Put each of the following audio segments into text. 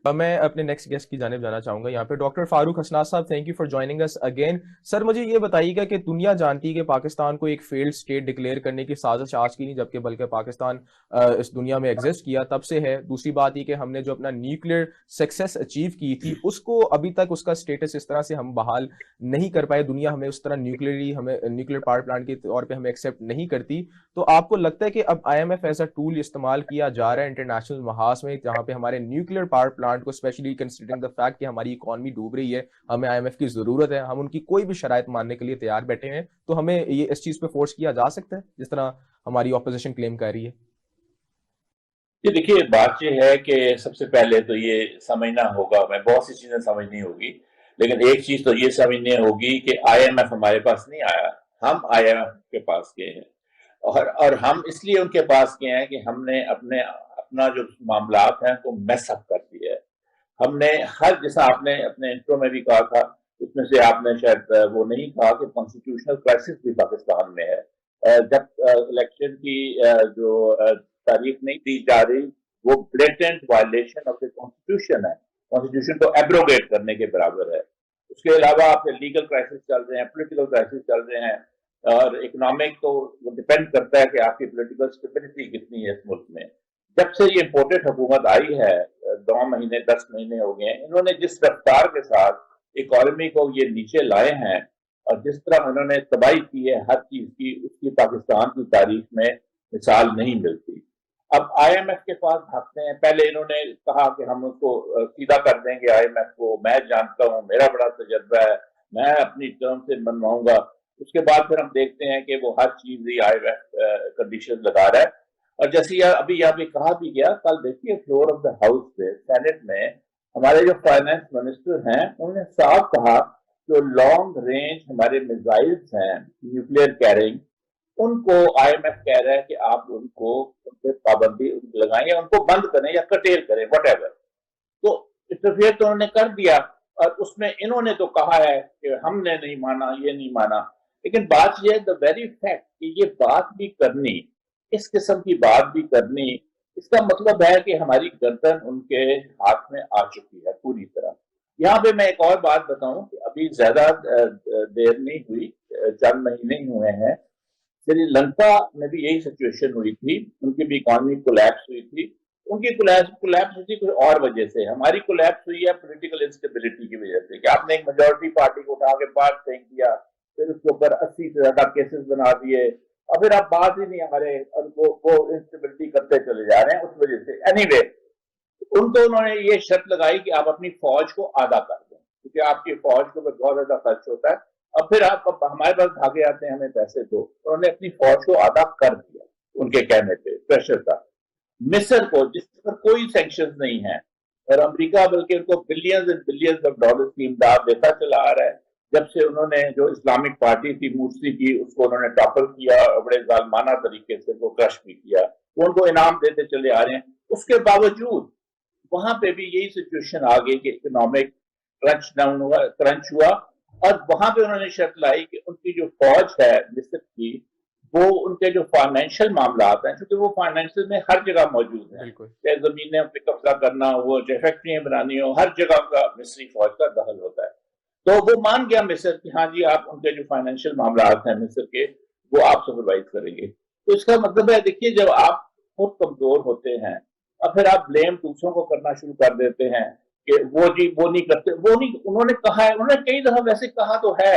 میں اپنے next guest کی جانب جانا چاہوں گا یہاں پہ ڈاکٹر فاروق حسنات صاحب. Thank you for joining us again. Sir مجھے یہ بتائیے گا کہ دنیا جانتی ہے کہ پاکستان کو ایک فیلڈ اسٹیٹ ڈکلیئر کرنے کی سازش آج کی نہیں جبکہ بلکہ پاکستان اس دنیا میں ایگزسٹ کیا تب سے ہے. دوسری بات یہ کہ ہم نے جو اپنا نیوکلیئر سکسیس اچیو کی تھی اس کو ابھی تک اس کا اسٹیٹس اس طرح سے ہم بحال نہیں کر پائے. دنیا ہمیں اس طرح نیوکلیئر پاور پلانٹ کے طور پہ ہمیں ایکسیپٹ نہیں کرتی. تو آپ کو لگتا ہے کہ اب I M F as a tool استعمال کیا جا رہا ہے انٹرنیشنل محاذ میں جہاں پہ ہمارے نیوکلیئر پاور پلانٹ کو اسپیشلی کنسیڈرنگ دا فیکٹ کہ ہماری اکانومی ڈوب رہی ہے, ہمیں آئی ایم ایف کی ضرورت ہے, ہم ان کی کوئی بھی شرائط ماننے کے لیے تیار بیٹھے ہیں, تو ہمیں یہ اس چیز پہ فورس کیا جا سکتا ہے جس طرح ہماری اپوزیشن کلیم کر رہی ہے؟ یہ دیکھیے بات یہ ہے کہ سب سے پہلے تو یہ سمجھنا ہوگا, میں بہت سی چیزیں سمجھنی ہوگی, لیکن ایک چیز تو یہ سمجھنی ہوگی کہ آئی ایم ایف ہمارے پاس نہیں آیا, ہم آئی ایم ایف کے پاس گئے ہیں. اور ہم اس لیے ان کے پاس گئے ہیں کہ ہم نے اپنا جو معاملات ہیں کو میس اپ کر دیا ہے. ہم نے جیسا آپ نے اپنے انٹرو میں بھی کہا تھا, اس میں سے آپ نے شاید وہ نہیں کہا کہ کانسٹیٹیوشنل کرائسس بھی پاکستان میں ہے. جب الیکشن کی جو تاریخ نہیں دی جا رہی, وہ blatant violation of the constitution ہے. کانسٹیٹیوشن کو ایبروگیٹ کرنے کے برابر ہے. اس کے علاوہ آپ کے لیگل کرائسس چل رہے ہیں, پولیٹیکل کرائسس چل رہے ہیں, اور اکنامک تو وہ ڈپینڈ کرتا ہے کہ آپ کی پولیٹیکل اسٹیبلٹی کتنی ہے اس ملک میں. جب سے یہ امپورٹڈ حکومت آئی ہے, 9 مہینے 10 مہینے ہو گئے ہیں, انہوں نے جس رفتار کے ساتھ اکانومی کو یہ نیچے لائے ہیں اور جس طرح انہوں نے تباہی کی ہے ہر چیز کی, اس کی پاکستان کی تاریخ میں مثال نہیں ملتی. اب آئی ایم ایف کے پاس بھاگتے ہیں. پہلے انہوں نے کہا کہ ہم اس کو سیدھا کر دیں گے آئی ایم ایف کو, میں جانتا ہوں, میرا بڑا تجربہ ہے, میں اپنی ٹرم سے منواؤں گا. اس کے بعد پھر ہم دیکھتے ہیں کہ وہ ہر چیز ہی آئی ایم ایف کنڈیشن لگا رہا ہے. اور جیسے ابھی یہاں پہ کہا بھی گیا, کل دیکھیے فلور آف دا ہاؤس پہ سینٹ میں ہمارے جو فائنانس منسٹر ہیں انہوں نے صاف کہا جو لانگ رینج ہمارے میزائلز ہیں نیوکلیئر کیرنگ, ان کو آئی ایم ایف کہہ رہا ہے کہ آپ ان پہ پابندی لگائیں یا ان کو بند کریں یا کٹیل کریں وٹ ایور. تو انٹرفیئر تو انہوں نے کر دیا, اور اس میں انہوں نے تو کہا ہے کہ ہم نے نہیں مانا, یہ نہیں مانا. لیکن بات یہ ہے دا ویری فیکٹ کہ یہ بات بھی کرنی, اس قسم کی بات بھی کرنی, اس کا مطلب ہے کہ ہماری گردن ان کے ہاتھ میں آ چکی ہے پوری طرح. یہاں پہ میں ایک اور بات بتاؤں کہ ابھی زیادہ دیر نہیں ہوئی, چند مہینے ہی ہوئے ہیں, سری لنکا میں بھی یہی سچویشن ہوئی تھی, ان کی بھی اکانومی کولیپس ہوئی تھی. ان کی کولیپس ہوئی تھی کوئی اور وجہ سے, ہماری کولیپس ہوئی ہے پولیٹیکل انسٹیبلٹی کی وجہ سے, کہ آپ نے ایک میجورٹی پارٹی کو اٹھا کے باہر پھینک دیا, پھر اس کے اوپر 80 سے زیادہ کیسز بنا دیے, اور پھر آپ بات ہی نہیں ہمارے, اور وہ انسٹیبلٹی کرتے چلے جا رہے ہیں اس وجہ سے. اینی وے, انہوں نے یہ شرط لگائی کہ آپ اپنی فوج کو آدھا کر دیں, کیونکہ آپ کی فوج کو بہت زیادہ خرچ ہوتا ہے, اور پھر آپ ہمارے پاس بھاگے آتے ہیں ہمیں پیسے دو. انہوں نے اپنی فوج کو آدھا کر دیا ان کے کہنے پہ, پریشر تھا. مصر کو جس پر کوئی سینکشن نہیں ہے, اور امریکہ بلکہ ان کو billions and billions of dollar کی امداد دیتا چلا آ رہا ہے. جب سے انہوں نے جو اسلامک پارٹی تھی مورسی کی, اس کو انہوں نے ٹاپل کیا اور بڑے ظالمانہ طریقے سے وہ کرش بھی کیا, وہ ان کو انعام دیتے چلے آ رہے ہیں. اس کے باوجود وہاں پہ بھی یہی سچویشن آ گئی کہ اکنامک کرنچ ہوا, اور وہاں پہ انہوں نے شرط لائی کہ ان کی جو فوج ہے مصر کی, وہ ان کے جو فائنینشیل معاملات ہیں, کیونکہ وہ فائنینشیل میں ہر جگہ موجود ہیں, چاہے زمینیں پہ قبضہ کرنا ہو, چاہے فیکٹریاں بنانی ہو, ہر جگہ کا مصری فوج کا دخل ہوتا ہے. تو وہ مان گیا مصر کہ ہاں جی آپ ان کے جو فائنینشیل معاملات ہیں مصر کے, وہ آپ سپروائز کریں گے. تو اس کا مطلب ہے دیکھیے, جب آپ خود کمزور ہوتے ہیں اور پھر آپ بلیم دوسروں کو کرنا شروع کر دیتے ہیں کہ وہ جی وہ نہیں کرتے, وہ نہیں, انہوں نے کہا ہے, انہوں نے کئی دفعہ ویسے کہا تو ہے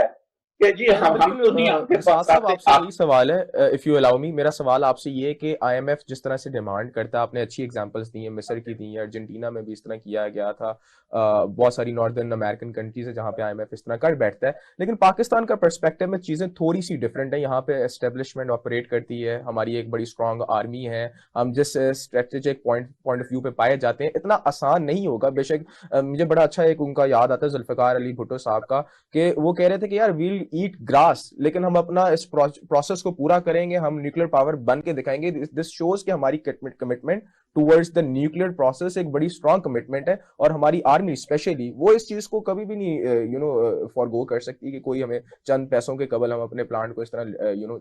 کہ جی ہم تو نہیں آپ کے پاس صاحب آپ سے آپ. یہی سوال ہے, اف یو الاؤ می, میرا سوال آپ سے یہ ہے کہ آئی ایم ایف جس طرح سے ڈیمانڈ کرتا ہے, آپ نے اچھی ایگزامپلس دی ہیں, مصر کی دی ہیں, ارجنٹینا میں بھی اس طرح کیا گیا تھا, بہت ساری ناردرن امریکن کنٹریز ہیں جہاں پہ آئی ایم ایف اس طرح کر بیٹھتا ہے. لیکن پاکستان کا پرسپیکٹو میں چیزیں تھوڑی سی ڈفرینٹ ہیں. یہاں پہ اسٹیبلشمنٹ آپریٹ کرتی ہے, ہماری ایک بڑی اسٹرانگ آرمی ہے, ہم جس اسٹریٹجک پوائنٹ آف ویو پہ پائے جاتے ہیں, اتنا آسان نہیں ہوگا. بے شک مجھے بڑا اچھا ایک ان کا یاد آتا ہے ذوالفقار علی بھٹو صاحب کا, کہ وہ کہہ رہے تھے کہ یار ویل ایٹ گراس, لیکن ہم اپنا اس پروسیس کو پورا کریں گے, ہم نیوکلیر پاور بن کے دکھائیں گے. دس شوز کہ ہماری commitment towards the nuclear process ایک بڑی اسٹرانگ کمٹمنٹ ہے, اور ہماری آرمی اسپیشلی وہ اس چیز کو کبھی بھی نہیں فارگو کر سکتی کہ کوئی ہمیں چند پیسوں کے قبل ہم اپنے پلانٹ کو اس طرح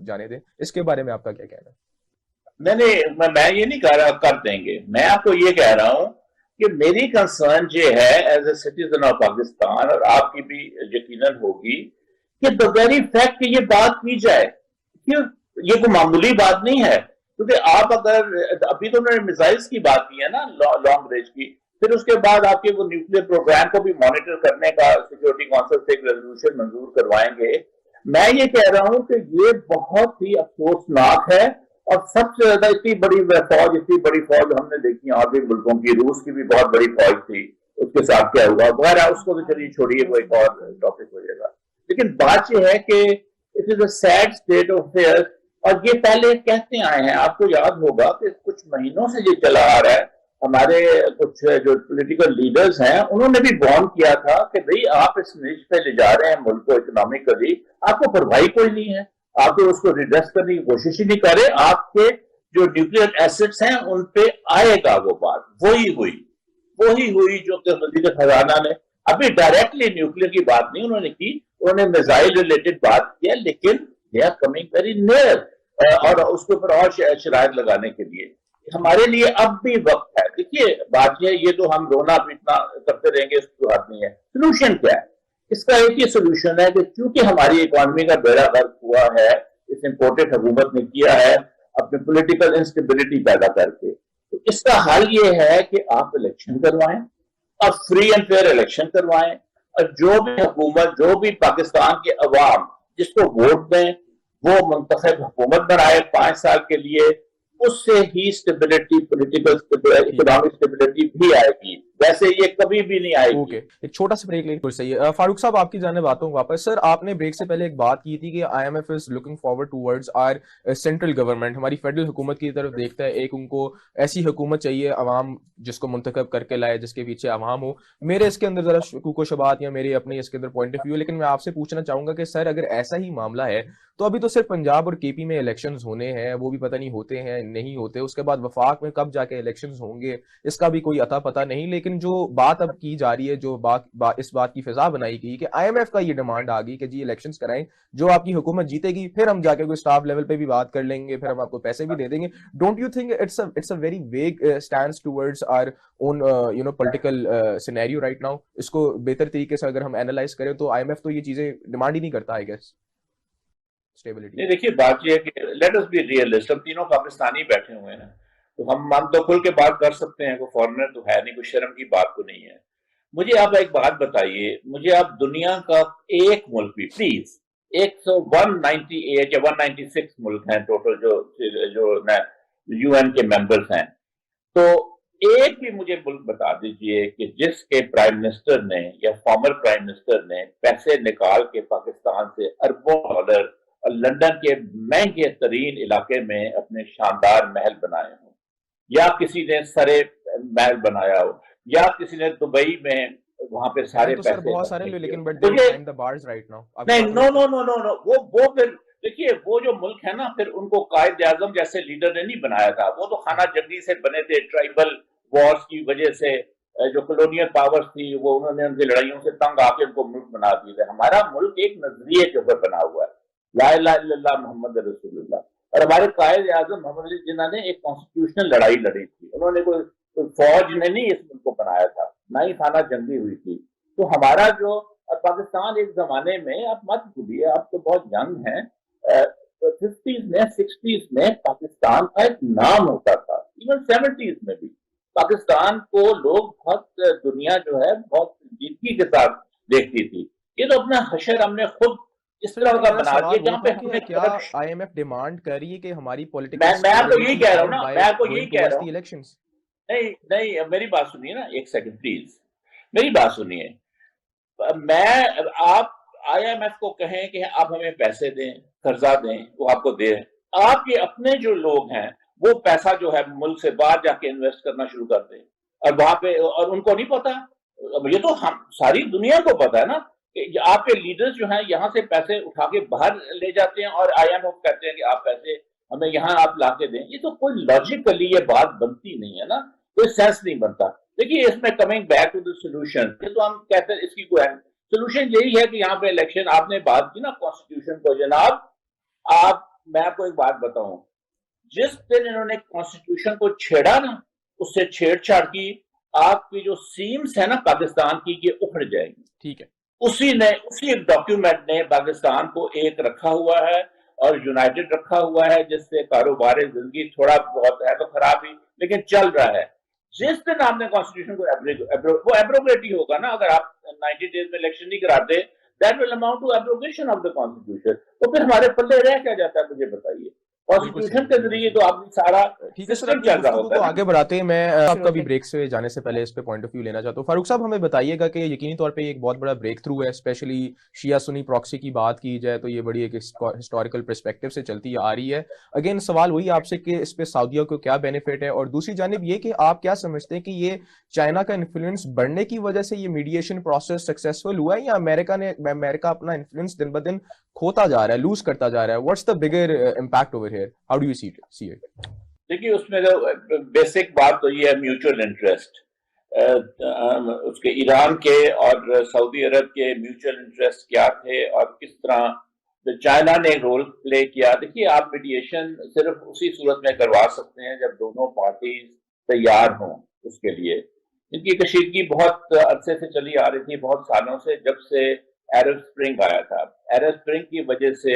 جانے دیں. اس کے بارے میں آپ کا کیا کہنا ہے؟ نہیں, میں یہ نہیں کہہ رہا کر دیں گے, میں آپ کو یہ کہہ رہا ہوں کہ میری کنسرن یہ ہے as a citizen of Pakistan, اور آپ کی بھی یقیناً ہوگی، کہ دا ویری فیکٹ کہ یہ بات کی جائے کہ یہ کوئی معمولی بات نہیں ہے. کیونکہ آپ اگر ابھی تو انہوں نے میزائلس کی بات کی ہے نا، لانگ رینج کی، پھر اس کے بعد آپ کے وہ نیوکلیر پروگرام کو بھی مانیٹر کرنے کا سیکورٹی کونسل سے ایک ریزولوشن منظور کروائیں گے. میں یہ کہہ رہا ہوں کہ یہ بہت ہی افسوسناک ہے، اور سب سے زیادہ اتنی بڑی فوج ہم نے دیکھی اور بھی ملکوں کی، روس کی بھی بہت بڑی فوج تھی، اس کے ساتھ کیا ہوا وغیرہ، اس کو تو چلیے چھوڑیے، وہ ایک اور ٹاپک ہو جائے گا. لیکن بات یہ ہے کہ it is a sad state of affair. اور یہ پہلے کہتے آئے ہیں، آپ کو یاد ہوگا کہ کچھ مہینوں سے یہ چلا آ رہا ہے، ہمارے کچھ جو پولیٹیکل لیڈرز ہیں انہوں نے بھی وارن کیا تھا کہ بھئی آپ اس نیچ پہ لے جا رہے ہیں ملک کو اکنامکلی، آپ کو پرواہی کوئی نہیں ہے، آپ تو اس کو ریڈریس کرنے کی کوشش ہی نہیں کر رہے، آپ کے جو نیوکلیر ایسٹس ہیں ان پہ آئے گا وہ بات. وہی ہوئی جو کہ وزیر خزانہ نے ابھی ڈائریکٹلی نیوکلیر کی بات نہیں انہوں نے کی، انہوں نے میزائل ریلیٹڈ بات کیا، لیکن they are coming very near, اور اس کے اوپر اور شرائط لگانے کے لیے ہمارے لیے اب بھی وقت ہے. دیکھیے بات یہ تو ہم رونا پیٹنا کرتے رہیں گے، اس کی بات نہیں ہے. سولوشن کیا ہے؟ اس کا ایک ہی سولوشن ہے کہ چونکہ ہماری اکانومی کا بیڑا غرق ہوا ہے، اس امپورٹڈ حکومت نے کیا ہے اپنے پولیٹیکل انسٹیبلٹی پیدا کر کے، تو اس کا حل یہ ہے کہ آپ الیکشن کروائیں، اور فری اینڈ فیئر الیکشن کروائیں، اور جو بھی حکومت، جو بھی پاکستان کے عوام جس کو ووٹ دیں وہ منتخب حکومت بنائے 5 سال کے لیے، اس سے ہی اسٹیبلٹی، پولیٹیکل اکنامک اسٹیبلٹی بھی آئے گی، ویسے یہ کبھی بھی نہیں آئے گی. ایک چھوٹا سا بریک لیں. صحیح ہے فاروق صاحب، آپ کی جانب آتا ہوں واپس. سر آپ نے بریک سے پہلے ایک بات کی تھی کہ I M F is looking forward towards our central government, ہماری فیڈرل حکومت کی طرف دیکھتا ہے. ایک ان کو ایسی حکومت چاہیے عوام جس کو منتخب کر کے لائے، جس کے پیچھے عوام ہو. میرے اس کے اندر ذرا شکوک و شبہات یا میرے اپنے اس کے اندر پوائنٹ آف ویو، لیکن میں آپ سے پوچھنا چاہوں گا کہ سر اگر ایسا ہی معاملہ ہے تو ابھی تو صرف پنجاب اور کے پی میں الیکشنز ہونے ہیں، وہ بھی پتہ نہیں ہوتے ہیں نہیں ہوتے، اس کے بعد وفاق میں کب جا کے الیکشنز ہوں گے اس کا بھی کوئی عطا پتہ نہیں. لیکن جو بات اب کی جا رہی ہے، جو اس بات کی فضا بنائی گئی کہ آئی ایم ایف کا یہ ڈیمانڈ آ گئی کہ جی الیکشنز کرائیں، جو آپ کی حکومت جیتے گی پھر ہم جا کے کوئی اسٹاف لیول پہ بھی بات کر لیں گے، پھر ہم آپ کو پیسے بھی دے دیں گے. Don't you think it's a very vague stance towards our own political scenario right now? اس کو بہتر طریقے سے اگر ہم اینالائز کریں تو آئی ایم ایف تو یہ چیزیں ڈیمانڈ ہی نہیں کرتا آئی گیس اسٹیبلٹی. نہیں دیکھیے بات یہ ہے کہ لیٹ اس بی ریئلسٹ، ہم تینوں پاکستانی بیٹھے ہوئے ہیں، تو ہم تو کھل کے بات کر سکتے ہیں، کوئی فارنر تو ہے نہیں، کوئی شرم کی بات تو نہیں ہے. مجھے آپ ایک بات بتائیے، مجھے آپ دنیا کا ایک ملک بھی پلیز، 198 یا 196 ملک ہیں ٹوٹل جو یو این کے ممبرز ہیں، تو ایک بھی مجھے ملک بتا دیجئے کہ جس کے پرائم منسٹر نے یا فارمر پرائم منسٹر نے پیسے نکال کے پاکستان سے اربوں ڈالر اور لندن کے مہنگے ترین علاقے میں اپنے شاندار محل بنائے ہوں، یا کسی نے سرے محل بنایا ہو، یا کسی نے دبئی میں وہاں پہ سارے پیسے بہت سارے لیکن نہیں، نو نو نو نو نو وہ پھر دیکھیے وہ جو ملک ہے نا، پھر ان کو قائد اعظم جیسے لیڈر نے نہیں بنایا تھا، وہ تو خانہ جنگی سے بنے تھے، ٹرائبل وارز کی وجہ سے، جو کلونیل پاورز تھی وہ انہوں نے ان کی لڑائیوں سے تنگ آ کے ان کو ملک بنا دیے تھے. ہمارا ملک ایک نظریے کے اوپر بنا ہوا ہے، لا الہ الا اللہ محمد رسول اللہ. اور ہمارے قائد اعظم محمد علی جناح نے ایک کانسٹیٹیوشنل لڑائی لڑی تھی، انہوں نے کوئی فوج نے نہیں اس ملک کو بنایا تھا، نہ ہی خانہ جنگی ہوئی تھی. تو ہمارا جو پاکستان ایک زمانے میں، آپ مت بھولیے، آپ تو بہت ینگ ہیں، 50s میں 60s میں پاکستان کا ایک نام ہوتا تھا، ایون 70s میں بھی پاکستان کو لوگ بہت، دنیا جو ہے بہت سنجیدگی کے ساتھ دیکھتی تھی. یہ تو اپنا حشر ہم نے خود اس طرح کا بنا دیا جہاں پہ ہم نے کیا آئی ایم ایف ڈیمانڈ کر رہی ہے کہ ہماری پولیٹیکل میں آپ کو یہی کہہ رہا ہوں نا، میں آپ کو یہی کہہ رہا ہوں. الیکشنز نہیں میری بات سنیے نا ایک سیکنڈ پلیز، میری بات سنیے. میں آپ آئی ایم ایف کو کہیں کہ آپ ہمیں پیسے دیں، قرضہ دیں، وہ آپ کو دیں، آپ کے اپنے جو لوگ ہیں وہ پیسہ جو ہے ملک سے باہر جا کے انویسٹ کرنا شروع کر دیں، اور وہاں پہ، اور ان کو نہیں پتا، یہ تو ہم ساری دنیا کو پتا ہے نا کہ آپ کے لیڈرز جو ہیں یہاں سے پیسے اٹھا کے باہر لے جاتے ہیں، اور آئی ایم ایف کہتے ہیں کہ آپ پیسے ہمیں یہاں آپ لا کے دیں. یہ تو کوئی لاجیکلی یہ بات بنتی نہیں ہے نا، کوئی سینس نہیں بنتا. دیکھیے اس میں coming back to the solution, یہ تو ہم کہتے ہیں اس کی کوئی سولوشن یہی ہے کہ یہاں پہ الیکشن، آپ نے بات کی نا کانسٹیٹیوشن کو، جناب میں آپ کو ایک بات بتاؤں، جس دن انہوں نے کانسٹیٹیوشن کو چھیڑا نا، اس سے چھیڑ چھاڑ کی، آپ کی جو سیمز ہے نا پاکستان کی یہ اکھڑ جائیں گی. ٹھیک ہے. اسی ایک ڈاکیومنٹ نے پاکستان کو ایک رکھا ہوا ہے اور یونائٹڈ رکھا ہوا ہے, جس سے کاروبار زندگی تھوڑا بہت ہے تو خراب ہی لیکن چل رہا ہے. جس دن آپ نے کانسٹیٹیوشن کو وہ ایبروگیٹ ہی ہوگا نا, اگر آپ 90 days میں الیکشن نہیں کراتے, that will amount to abrogation of the constitution. تو پھر ہمارے پلے رہ کیا جاتا ہے مجھے بتائیے. کانسٹیٹیوشن کے ذریعے تو آپ سارا ٹھیک ہے سر, سسٹم اپنی چل رہا گفتگو ہوتا کو ہے آگے بڑھاتے ہیں. میں آپ کا بھی بریک سے جانے سے پہلے اس پہ پوائنٹ آف ویو لینا چاہتا ہوں. فاروق صاحب ہمیں بتائیے گا کہ یقینی طور پہ یہ ایک بہت بڑا بریک تھرو ہے, اسپیشلی شیعہ سنی پراکسی کی بات کی جائے تو یہ بڑی ایک ہسٹوریکل پرسپیکٹو سے چلتی آ رہی ہے. اگین سوال وہی آپ سے کہ اس پہ سعودیہ کو کیا بینیفٹ ہے, اور دوسری جانب یہ کہ آپ کیا سمجھتے ہیں کہ یہ چائنا کا انفلوئنس بڑھنے کی وجہ سے یہ میڈیشن پروسیس سکسیسفل ہوا ہے, یا امریکہ اپنا انفلوئنس دن بدن کھوتا جا رہا ہے, لوز کرتا جا رہا ہے؟ What's the bigger impact over here, how do you see it? دیکھیے اس میں بیسک بات تو یہ ہے میوچل انٹرسٹ. اس کے ایران کے اور سعودی عرب کے میوچل انٹرسٹ کیا تھے اور کس طرح چائنا نے رول پلے کیا. دیکھیے آپ میڈیشن صرف اسی صورت میں کروا سکتے ہیں جب دونوں پارٹیز تیار ہوں اس کے لیے. ان کی کشیدگی بہت عرصے سے چلی آ رہی تھی, بہت سالوں سے, جب سے عرب اسپرنگ آیا تھا. عرب اسپرنگ کی وجہ سے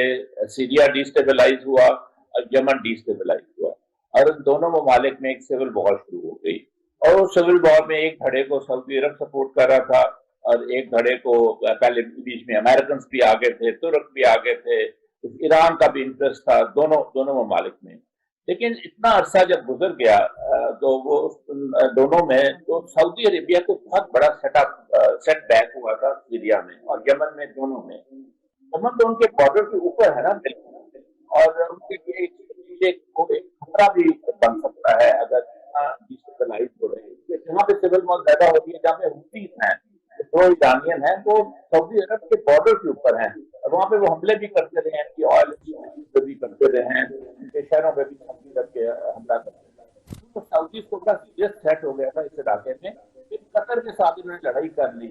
سیریا ڈی اسٹیبلائز ہوا اور یمن ڈی اسٹیبلائز ہوا, اور ان دونوں ممالک میں ایک سول وار شروع ہو گئی. اور اس سول وار میں ایک دھڑے کو سعودی عرب سپورٹ کر رہا تھا اور ایک دھڑے کو پہلے بیچ میں امریکنز بھی آگے تھے, ترک بھی آگے تھے, ایران کا بھی انٹرسٹ تھا دونوں ممالک میں. لیکن اتنا عرصہ جب گزر گیا تو وہ دونوں میں تو سعودی عربیہ کو بہت بڑا سیٹ بیک ہوا تھا سیریا میں اور یمن میں, دونوں میں. یمن تو ان کے بارڈر کے اوپر ہے نا, اور ان کے لیے ایک خطرہ بھی بن سکتا ہے اگر ڈیسٹیبلائز ہو رہے ہیں. جہاں پہ سول وار زیادہ ہوتی ہے, جہاں پہ حوثیز ہیں, جو ایرانین ہیں, وہ سعودی عرب کے بارڈر کے اوپر ہیں, اور وہاں پہ وہ حملے بھی کرتے رہے ہیں کہ آئل پہ بھی کرتے رہے ہیں, ان کے شہروں پہ بھی سعودی عرب کے حملہ کرتے ہیں. تو سعودی کو بڑا سیریس تھریٹ ہو گیا تھا اس علاقے میں. پھر قطر کے ساتھ انہوں نے لڑائی کر لی.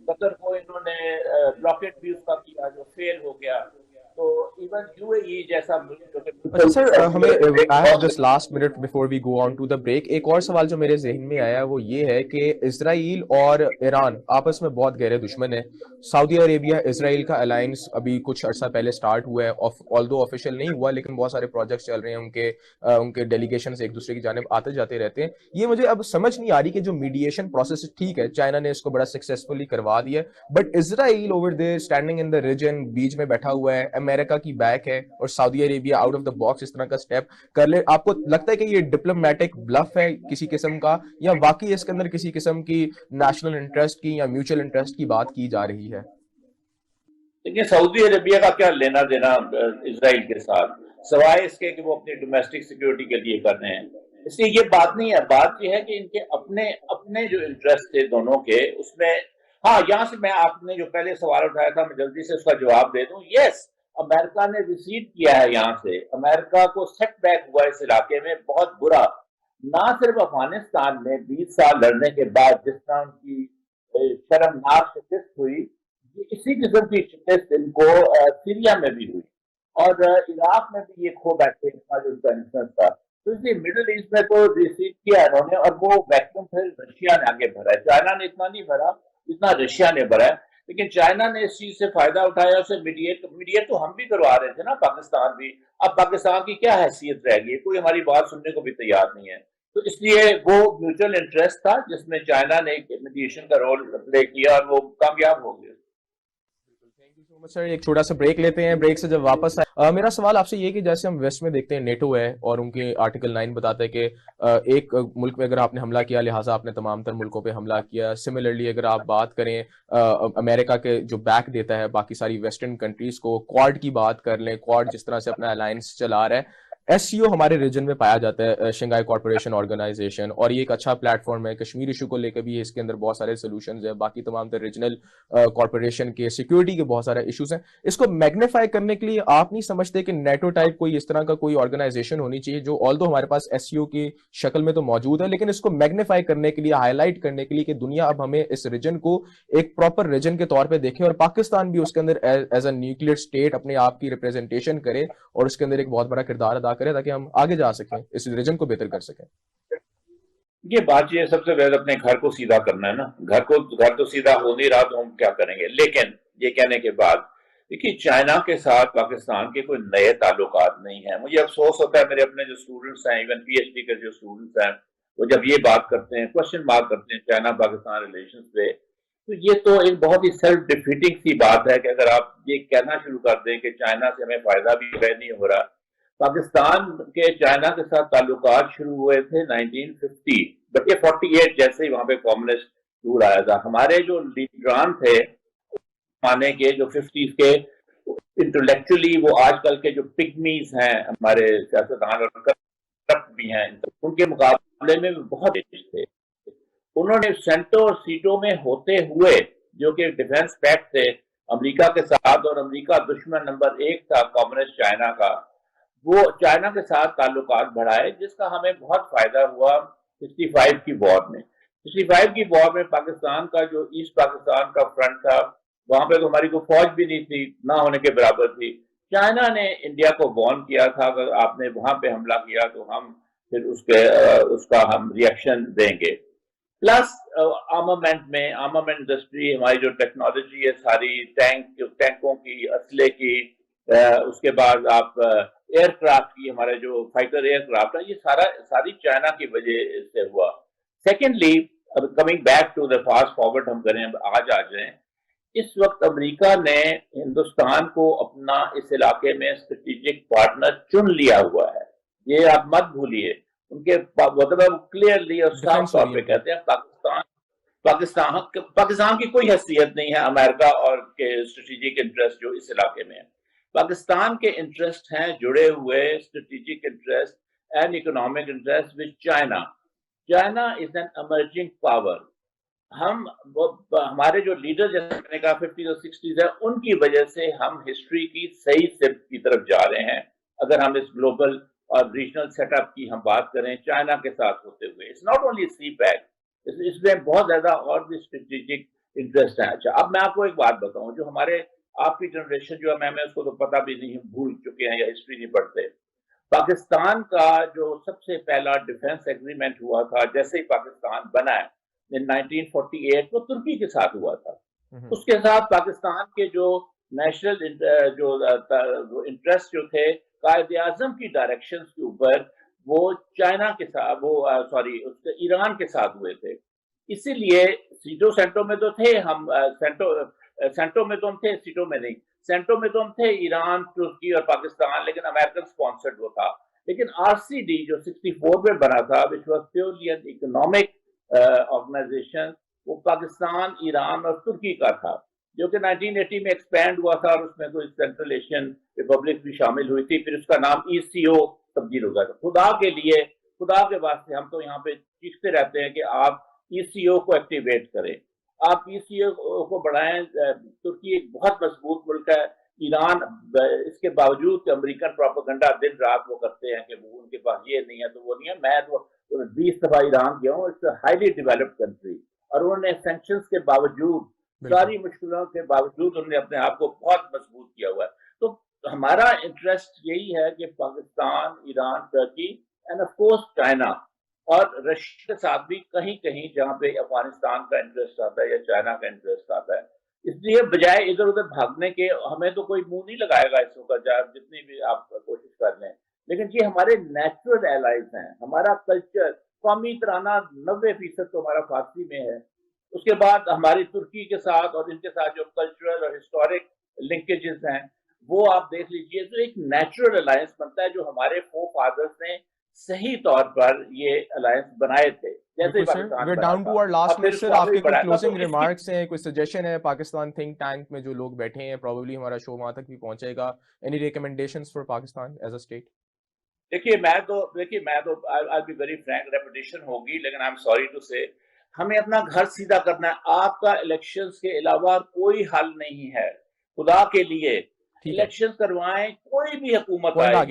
قطر کو انہوں نے بلاکیٹ بھی اس کا کیا جو فیل ہو گیا. تو ایون یو اے ای جیسا اچھا سر, ہمیں I have just last minute before we go on to the break, ایک اور سوال جو میرے ذہن میں آیا وہ یہ ہے کہ اسرائیل اور ایران آپس میں بہت گہرے دشمن ہیں. سعودی عربیہ اسرائیل کا الائنس ابھی کچھ عرصہ پہلے سٹارٹ ہوا ہے, آلدو آفیشیل نہیں ہوا, لیکن بہت سارے پروجیکٹس چل رہے ہیں, ان کے ڈیلیگیشنز ایک دوسرے کی جانب آتے جاتے رہتے ہیں. یہ مجھے اب سمجھ نہیں آ رہی کہ جو میڈیشن پروسیس ٹھیک ہے چائنا نے اس کو بڑا سکسیسفلی کروا دیا ہے, but Israel over there standing in the region بیچ میں بیٹھا ہوا ہے, امریکہ کی بیک ہے, اور سعودی عربیہ آؤٹ آف دا باکس اس طرح کا اسٹیپ کر لے. آپ کو لگتا ہے کہ یہ ڈپلومیٹک بلف ہے کسی قسم کا, یا واقعی اس کے اندر کسی قسم کی نیشنل انٹرسٹ کی یا میوچل انٹرسٹ کی بات کی جا رہی ہے؟ دیکھیں سعودی عربیہ کا کیا لینا دینا اسرائیل کے ساتھ, سوائے اس کے کہ وہ اپنی ڈومیسٹک سیکیورٹی کے لیے کر رہے ہیں. اس لیے یہ بات نہیں ہے. بات یہ ہے کہ ان کے اپنے جو انٹرسٹ تھے دونوں کے, اس میں ہاں یہاں سے میں آپ نے جو پہلے سوال اٹھایا تھا میں جلدی سے اس کا جواب دے دوں. یس, امریکہ نے ریسیڈ کیا ہے یہاں سے. امریکہ کو سیٹ بیک ہوا اس علاقے میں بہت برا, نہ صرف افغانستان میں 20 سال لڑنے کے بعد جس طرح ان کی شرمناک شکست ہوئی, اسی قسم کی شکست ان کو سیریا میں بھی ہوئی, اور عراق میں بھی یہ کھو بیٹھے جو ان کا انفلوئنس تھا. تو اس لیے مڈل ایسٹ میں تو ریسیڈ کیا انہوں نے, اور وہ ویکیوم پھر رشیا نے آگے بھرا ہے. چائنا نے اتنا نہیں بھرا جتنا رشیا نے بھرا ہے, لیکن چائنا نے اس چیز سے فائدہ اٹھایا, اسے میڈیٹ تو ہم بھی کروا رہے تھے نا, پاکستان بھی. اب پاکستان کی کیا حیثیت رہ گئی, کوئی ہماری بات سننے کو بھی تیار نہیں ہے. تو اس لیے وہ میوچل انٹرسٹ تھا جس میں چائنا نے میڈیشن کا رول پلے کیا اور وہ کامیاب ہو گیا. سر ایک چھوٹا سا بریک لیتے ہیں, بریک سے جب واپس آئے میرا سوال آپ سے یہ کہ جیسے ہم ویسٹ میں دیکھتے ہیں نیٹو ہے اور ان کے آرٹیکل 9 بتاتا ہے کہ ایک ملک میں اگر آپ نے حملہ کیا لہٰذا آپ نے تمام تر ملکوں پہ حملہ کیا. سملرلی اگر آپ بات کریں امریکہ کے جو بیک دیتا ہے باقی ساری ویسٹرن کنٹریز کو, کوارڈ کی بات کر لیں, کوارڈ جس طرح سے اپنا الائنس چلا رہا ہے, ایس سی او ہمارے ریجن میں پایا جاتا ہے, شنگھائی کارپوریشن آرگنائزیشن, اور یہ ایک اچھا پلیٹ فارم ہے. کشمیر ایشو کو لے کے بھی اس کے اندر بہت سارے سولوشنز ہیں, باقی تمام تر ریجنل کارپوریشن کے سیکورٹی کے بہت سارے ایشوز ہیں. اس کو میگنیفائی کرنے کے لیے آپ نہیں سمجھتے کہ نیٹو ٹائپ کوئی اس طرح کا کوئی آرگنائزیشن ہونی چاہیے جو آلدو ہمارے پاس ایس سی او کی شکل میں تو موجود ہے, لیکن اس کو میگنیفائی کرنے کے لیے, ہائی لائٹ کرنے کے لیے کہ دنیا اب ہمیں اس ریجن کو ایک پراپر ریجن کے طور پہ دیکھے, اور پاکستان بھی اس کے اندر ایز اے نیوکلیئر اسٹیٹ اپنے آپ کی ریپرزنٹیشن کرے اور اس کے اندر ایک بہت بڑا کردار ادا کرے تاکہ ہم آگے جا سکیں, اس ریجن کو بہتر کر سکیں. یہ بات یہ سب سے پہلے اپنے گھر کو سیدھا کرنا ہے نا. گھر تو سیدھا ہو نہیں رہا تو ہم کیا کریں گے. لیکن یہ کہنے کے بعد دیکھیے چائنا کے ساتھ پاکستان کے کوئی نئے تعلقات نہیں ہیں. مجھے افسوس ہوتا ہے میرے اپنے جو اسٹوڈنٹس ہیں ایون پی ایچ ڈی کے جو اسٹوڈنٹس ہیں وہ جب یہ بات کرتے ہیں کوشچن مارک کرتے ہیں چائنا پاکستان ریلیشنز پہ تو یہ تو ایک بہت ہی سیلف ڈیفیٹنگ سی بات ہے کہ اگر آپ یہ کہنا شروع کر دیں کہ چائنا سے ہمیں فائدہ بھی نہیں ہو رہا. پاکستان کے چائنا کے ساتھ تعلقات شروع ہوئے تھے 1950 بلکہ 48 جیسے ہی وہاں پہ کمیونسٹ رول آیا تھا. ہمارے جو لیڈران تھے زمانے کے جو 50s کے انٹلیکچولی وہ آج کل کے جو پگمیز ہیں ہمارے سیاستدان اور کرپٹ بھی ہیں ان کے مقابلے میں بہت تیز تھے. انہوں نے سینٹوں اور سیٹوں میں ہوتے ہوئے جو کہ ڈیفنس پیکٹ تھے امریکہ کے ساتھ اور امریکہ دشمن نمبر 1 تھا کمیونسٹ چائنا کا وہ چائنا کے ساتھ تعلقات بڑھائے جس کا ہمیں بہت فائدہ ہوا 65 کی وار میں. 65 کی وار میں پاکستان کا جو ایسٹ پاکستان کا فرنٹ تھا وہاں پہ تو ہماری کوئی فوج بھی نہیں تھی نہ ہونے کے برابر تھی. چائنا نے انڈیا کو وارن کیا تھا اگر آپ نے وہاں پہ حملہ کیا تو ہم پھر اس کا ہم ریئیکشن دیں گے. پلس آرمامنٹ انڈسٹری ہماری جو ٹیکنالوجی ہے ساری ٹینکوں کی اسلحے کی اس کے بعد آپ ایئر کرافٹ کی ہمارے جو فائٹر ایئر کرافٹ ہے یہ ساری چائنا کی وجہ سے ہوا. Secondly coming back to the fast forward ہم کریں آج آ جائیں اس وقت امریکہ نے ہندوستان کو اپنا اس علاقے میں اسٹریٹجک پارٹنر چن لیا ہوا ہے. یہ آپ مت بھولیے ان کے مطلب کلیئرلی اور صاف طور پہ کہتے ہیں پاکستان کی کوئی حیثیت نہیں ہے امریکہ اور کے اسٹریٹجک انٹرسٹ جو اس علاقے میں ہے. پاکستان کے انٹرسٹ ہیں جڑے ہوئے strategic interest and economic interest with China. China is an emerging power. ہمارے جو لیڈر جیسے میں نے کہا 50s اور 60s ہے ان کی وجہ سے ہم ہسٹری کی صحیح سمت کی طرف جا رہے ہیں. اگر ہم اس گلوبل اور ریجنل سیٹ اپ کی ہم بات کریں چائنا کے ساتھ ہوتے ہوئے it's not only CPEC اس میں بہت زیادہ اور بھی اسٹریٹجک انٹرسٹ ہے. اچھا اب میں آپ کو ایک بات بتاؤں جو ہمارے آپ کی جنریشن جو ہے میں اس کو تو پتہ بھی نہیں بھول چکے ہیں یا ہسٹری نہیں پڑھتے. پاکستان کا جو سب سے پہلا ڈیفنس ایگریمنٹ ہوا تھا جیسے ہی پاکستان بنا ہے 1948 وہ ترکی کے ساتھ ہوا تھا. اس کے ساتھ پاکستان کے جو نیشنل جو انٹرسٹ جو تھے قائد اعظم کی ڈائریکشنز کے اوپر وہ چائنا کے ساتھ ایران کے ساتھ ہوئے تھے. اسی لیے سینٹوں میں تو تھے ہم سینٹوں میں تو ہم تھے سیٹوں میں نہیں. سینٹوں میں تو ہم تھے ایران ترکی اور پاکستان لیکن امریکن سپانسرڈ وہ تھا. لیکن آر سی ڈی جو 64 میں بنا تھا which was purely an economic organisation وہ پاکستان ایران اور ترکی کا تھا جو کہ 1980 میں ایکسپینڈ ہوا تھا اور اس میں کوئی سینٹرل ایشین ریپبلک بھی شامل ہوئی تھی. پھر اس کا نام ای سی او تبدیل ہو گیا تھا. خدا کے واسطے ہم تو یہاں پہ چیختے رہتے ہیں کہ آپ ای سی او کو ایکٹیویٹ کریں آپ ای سی او کو بڑھائیں. ترکی ایک بہت مضبوط ملک ہے. ایران اس کے باوجود کہ امریکن پروپیگنڈا دن رات وہ کرتے ہیں کہ وہ ان کے پاس یہ نہیں ہے تو وہ نہیں ہے. میں تو 20 دفعہ ایران گیا ہوں. اٹس ہائیلی ڈیولپڈ کنٹری اور انہوں نے سینکشنز کے باوجود ساری مشکلوں کے باوجود انہوں نے اپنے آپ کو بہت مضبوط کیا ہوا ہے. تو ہمارا انٹرسٹ یہی ہے کہ پاکستان ایران ترکی اینڈ آف کورس چائنا اور رشیا کے ساتھ بھی کہیں کہیں جہاں پہ افغانستان کا انٹرسٹ آتا ہے یا چائنا کا انٹرسٹ آتا ہے. اس لیے بجائے ادھر ادھر بھاگنے کے ہمیں تو کوئی منہ نہیں لگائے گا اس وقت جتنی بھی آپ کوشش کر لیں لیکن یہ ہمارے نیچرل ایلائز ہیں. ہمارا کلچر قومی ترانہ 90% تو ہمارا فارسی میں ہے. اس کے بعد ہماری ترکی کے ساتھ اور ان کے ساتھ جو کلچرل اور ہسٹورک لنکیجز ہیں وہ آپ دیکھ لیجئے تو ایک نیچرل الائنس بنتا ہے جو ہمارے فور فادرز نے صحیح طور پر یہ الائنس بنائے تھے. جیسے we're down to our last minute sir. آپ کے کوئی closing remarks ہیں کوئی suggestion ہے پاکستان think tank میں جو لوگ بیٹھے ہیں probably ہمارا شو وہاں تک بھی پہنچے گا. any recommendations for Pakistan as a state؟ دیکھیے میں تو I'll be very frank repetition ہوگی لیکن I'm sorry to say ہمیں اپنا گھر سیدھا کرنا ہے. آپ کا الیکشنز کے علاوہ کوئی حل نہیں ہے. خدا کے لیے الیکشن کروائیں کوئی بھی حکومت آئے